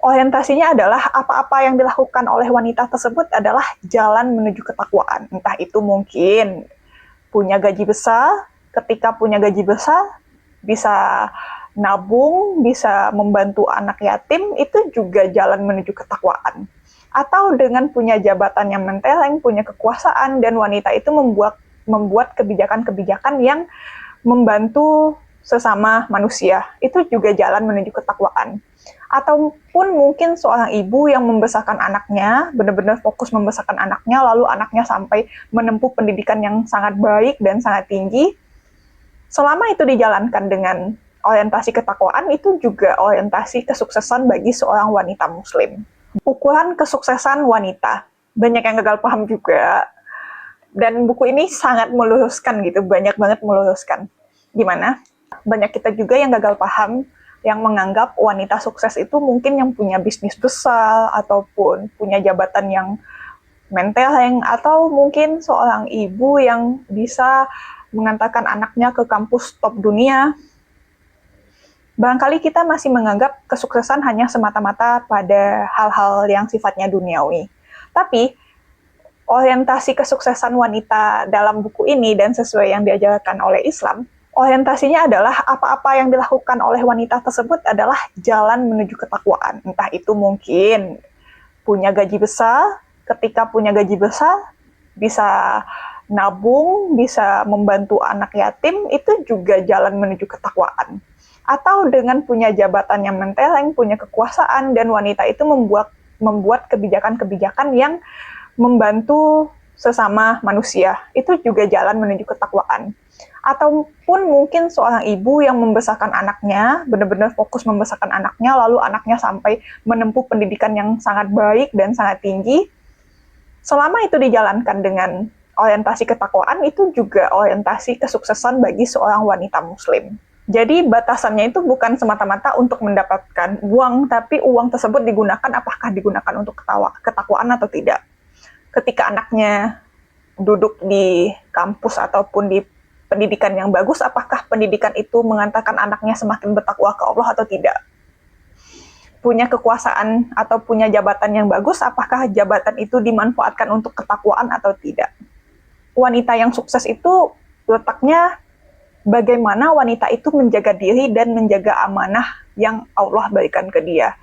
Orientasinya adalah apa-apa yang dilakukan oleh wanita tersebut adalah jalan menuju ketakwaan. Entah itu mungkin punya gaji besar, ketika punya gaji besar bisa nabung, bisa membantu anak yatim, itu juga jalan menuju ketakwaan. Atau dengan punya jabatan yang mentereng, punya kekuasaan, dan wanita itu membuat kebijakan-kebijakan yang membantu sesama manusia. Itu juga jalan menuju ketakwaan. Ataupun mungkin seorang ibu yang membesarkan anaknya, benar-benar fokus membesarkan anaknya, lalu anaknya sampai menempuh pendidikan yang sangat baik dan sangat tinggi. Selama itu dijalankan dengan orientasi ketakwaan, itu juga orientasi kesuksesan bagi seorang wanita muslim. Ukuran kesuksesan wanita. Banyak yang gagal paham juga. Dan buku ini sangat meluruskan gitu, banyak banget meluruskan. Gimana? Banyak kita juga yang gagal paham, yang menganggap wanita sukses itu mungkin yang punya bisnis besar, ataupun punya jabatan yang mentereng, atau mungkin seorang ibu yang bisa mengantarkan anaknya ke kampus top dunia. Barangkali kita masih menganggap kesuksesan hanya semata-mata pada hal-hal yang sifatnya duniawi. Tapi, orientasi kesuksesan wanita dalam buku ini dan sesuai yang diajarkan oleh Islam, orientasinya adalah apa-apa yang dilakukan oleh wanita tersebut adalah jalan menuju ketakwaan. Entah itu mungkin punya gaji besar, ketika punya gaji besar bisa nabung, bisa membantu anak yatim, itu juga jalan menuju ketakwaan. Atau dengan punya jabatan yang mentereng, punya kekuasaan, dan wanita itu membuat kebijakan-kebijakan yang membantu sesama manusia. Itu juga jalan menuju ketakwaan. Ataupun mungkin seorang ibu yang membesarkan anaknya, benar-benar fokus membesarkan anaknya, lalu anaknya sampai menempuh pendidikan yang sangat baik dan sangat tinggi. Selama itu dijalankan dengan orientasi ketakwaan, itu juga orientasi kesuksesan bagi seorang wanita muslim. Jadi batasannya itu bukan semata-mata untuk mendapatkan uang, tapi uang tersebut digunakan apakah digunakan untuk ketakwaan atau tidak. Ketika anaknya duduk di kampus ataupun di pendidikan yang bagus, apakah pendidikan itu mengantarkan anaknya semakin bertakwa ke Allah atau tidak? Punya kekuasaan atau punya jabatan yang bagus, apakah jabatan itu dimanfaatkan untuk ketakwaan atau tidak? Wanita yang sukses itu letaknya bagaimana wanita itu menjaga diri dan menjaga amanah yang Allah berikan ke dia.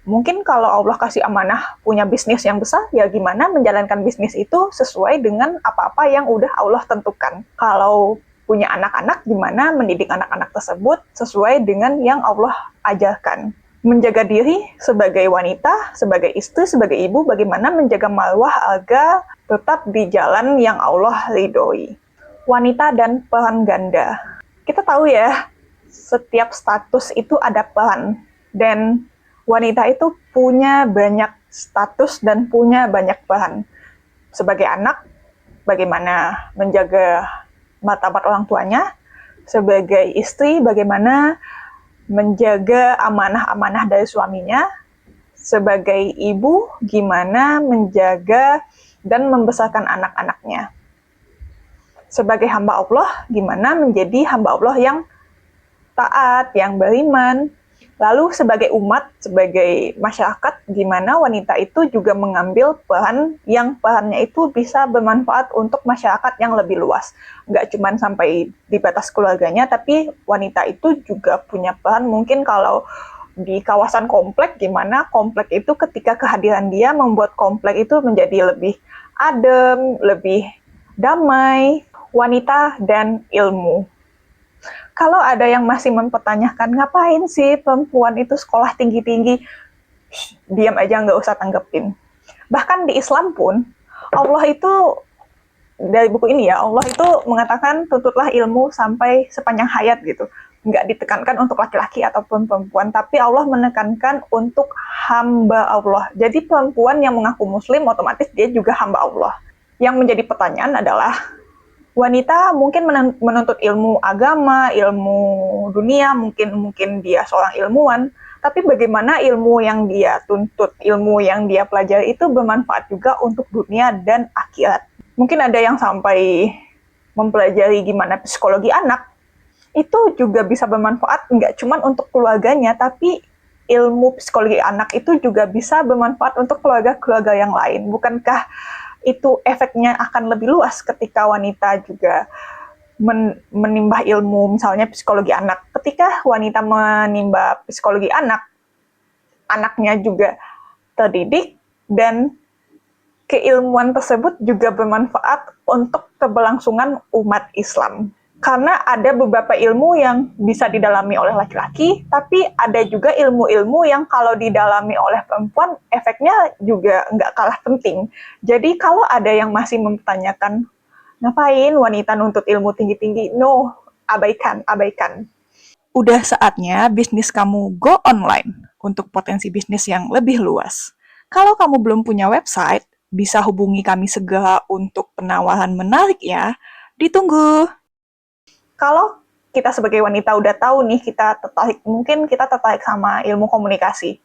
Mungkin kalau Allah kasih amanah punya bisnis yang besar, ya gimana menjalankan bisnis itu sesuai dengan apa-apa yang udah Allah tentukan. Kalau punya anak-anak, gimana mendidik anak-anak tersebut sesuai dengan yang Allah ajarkan. Menjaga diri sebagai wanita, sebagai istri, sebagai ibu, bagaimana menjaga marwah agar tetap di jalan yang Allah ridhoi. Wanita dan peran ganda. Kita tahu ya, setiap status itu ada peran. Dan wanita itu punya banyak status dan punya banyak peran. Sebagai anak, bagaimana menjaga martabat orang tuanya. Sebagai istri, bagaimana menjaga amanah-amanah dari suaminya. Sebagai ibu, gimana menjaga dan membesarkan anak-anaknya. Sebagai hamba Allah, gimana menjadi hamba Allah yang taat, yang beriman. Lalu sebagai umat, sebagai masyarakat, gimana wanita itu juga mengambil peran yang perannya itu bisa bermanfaat untuk masyarakat yang lebih luas. Nggak cuma sampai di batas keluarganya, tapi wanita itu juga punya peran mungkin kalau di kawasan komplek, gimana komplek itu ketika kehadiran dia membuat komplek itu menjadi lebih adem, lebih damai. Wanita dan ilmu. Kalau ada yang masih mempertanyakan, ngapain sih perempuan itu sekolah tinggi-tinggi? Diam aja, nggak usah tanggepin. Bahkan di Islam pun, Allah itu, dari buku ini ya, Allah itu mengatakan tuntutlah ilmu sampai sepanjang hayat gitu. Nggak ditekankan untuk laki-laki ataupun perempuan, tapi Allah menekankan untuk hamba Allah. Jadi perempuan yang mengaku muslim, otomatis dia juga hamba Allah. Yang menjadi pertanyaan adalah, wanita mungkin menuntut ilmu agama, ilmu dunia, mungkin dia seorang ilmuwan, tapi bagaimana ilmu yang dia tuntut, ilmu yang dia pelajari itu bermanfaat juga untuk dunia dan akhirat. Mungkin ada yang sampai mempelajari gimana psikologi anak, itu juga bisa bermanfaat nggak cuma untuk keluarganya, tapi ilmu psikologi anak itu juga bisa bermanfaat untuk keluarga-keluarga yang lain. Bukankah itu efeknya akan lebih luas ketika wanita juga menimba ilmu misalnya psikologi anak. Ketika wanita menimba psikologi anak, anaknya juga terdidik dan keilmuan tersebut juga bermanfaat untuk keberlangsungan umat Islam. Karena ada beberapa ilmu yang bisa didalami oleh laki-laki, tapi ada juga ilmu-ilmu yang kalau didalami oleh perempuan, efeknya juga nggak kalah penting. Jadi kalau ada yang masih mempertanyakan, ngapain wanita nuntut ilmu tinggi-tinggi? No, abaikan, abaikan. Udah saatnya bisnis kamu go online untuk potensi bisnis yang lebih luas. Kalau kamu belum punya website, bisa hubungi kami segera untuk penawaran menarik ya. Ditunggu. Kalau kita sebagai wanita udah tahu nih mungkin kita tertarik sama ilmu komunikasi.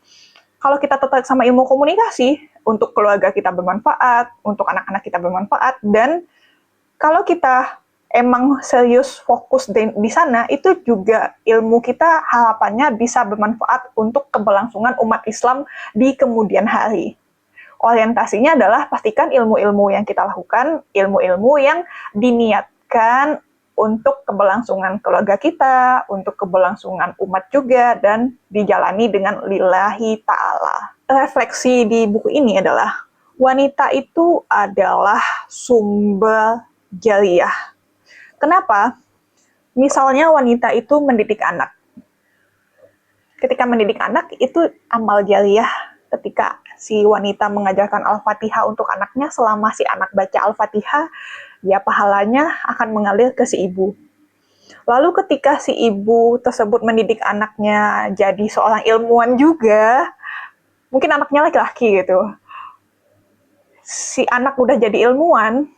Kalau kita tertarik sama ilmu komunikasi, untuk keluarga kita bermanfaat, untuk anak-anak kita bermanfaat, dan kalau kita emang serius fokus di sana, itu juga ilmu kita harapannya bisa bermanfaat untuk keberlangsungan umat Islam di kemudian hari. Orientasinya adalah pastikan ilmu-ilmu yang kita lakukan, ilmu-ilmu yang diniatkan untuk keberlangsungan keluarga kita, untuk keberlangsungan umat juga, dan dijalani dengan lillahi ta'ala. Refleksi di buku ini adalah, wanita itu adalah sumber jariah. Kenapa? Misalnya wanita itu mendidik anak. Ketika mendidik anak, itu amal jariah ketika si wanita mengajarkan Al-Fatihah untuk anaknya, selama si anak baca Al-Fatihah, ya pahalanya akan mengalir ke si ibu. Lalu ketika si ibu tersebut mendidik anaknya jadi seorang ilmuwan juga, mungkin anaknya laki-laki gitu, si anak udah jadi ilmuwan,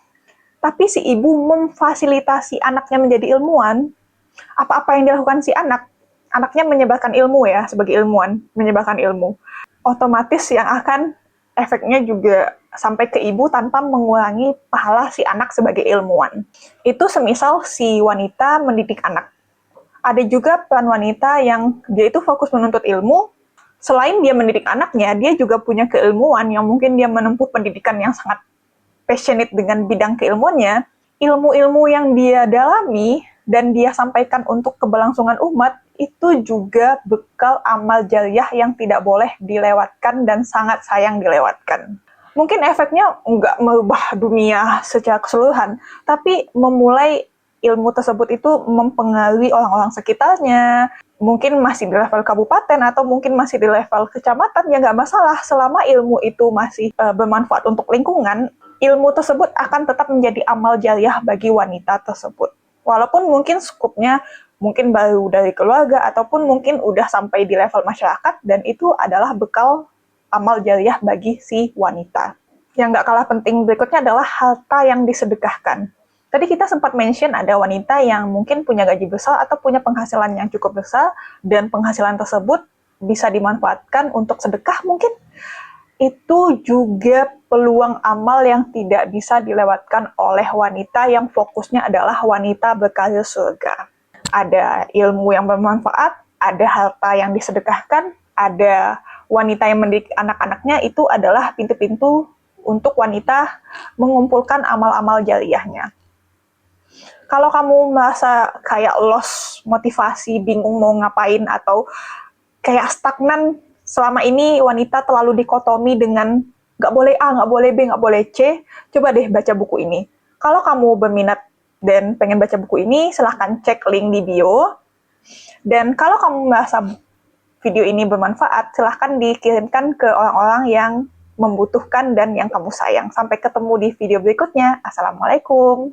tapi si ibu memfasilitasi anaknya menjadi ilmuwan, apa-apa yang dilakukan si anaknya menyebarkan ilmu ya, sebagai ilmuwan, menyebarkan ilmu. Otomatis yang akan efeknya juga sampai ke ibu tanpa mengurangi pahala si anak sebagai ilmuwan. Itu semisal si wanita mendidik anak. Ada juga peran wanita yang dia itu fokus menuntut ilmu, selain dia mendidik anaknya, dia juga punya keilmuan yang mungkin dia menempuh pendidikan yang sangat passionate dengan bidang keilmuannya, ilmu-ilmu yang dia dalami dan dia sampaikan untuk keberlangsungan umat, itu juga bekal amal jariah yang tidak boleh dilewatkan dan sangat sayang dilewatkan. Mungkin efeknya nggak merubah dunia secara keseluruhan, tapi memulai ilmu tersebut itu mempengaruhi orang-orang sekitarnya, mungkin masih di level kabupaten atau mungkin masih di level kecamatan, ya nggak masalah. Selama ilmu itu masih bermanfaat untuk lingkungan, ilmu tersebut akan tetap menjadi amal jariah bagi wanita tersebut. Walaupun mungkin skupnya mungkin baru dari keluarga ataupun mungkin udah sampai di level masyarakat, dan itu adalah bekal amal jariah bagi si wanita. Yang nggak kalah penting berikutnya adalah harta yang disedekahkan. Tadi kita sempat mention ada wanita yang mungkin punya gaji besar atau punya penghasilan yang cukup besar, dan penghasilan tersebut bisa dimanfaatkan untuk sedekah mungkin. Itu juga peluang amal yang tidak bisa dilewatkan oleh wanita yang fokusnya adalah wanita berkarir surga. Ada ilmu yang bermanfaat, ada harta yang disedekahkan, ada wanita yang mendidik anak-anaknya, itu adalah pintu-pintu untuk wanita mengumpulkan amal-amal jariahnya. Kalau kamu merasa kayak lost motivasi, bingung mau ngapain, atau kayak stagnan, selama ini wanita terlalu dikotomi dengan nggak boleh A, nggak boleh B, nggak boleh C, coba deh baca buku ini. Kalau kamu berminat dan pengen baca buku ini, silahkan cek link di bio. Dan kalau kamu merasa video ini bermanfaat, silahkan dikirimkan ke orang-orang yang membutuhkan dan yang kamu sayang. Sampai ketemu di video berikutnya. Assalamualaikum.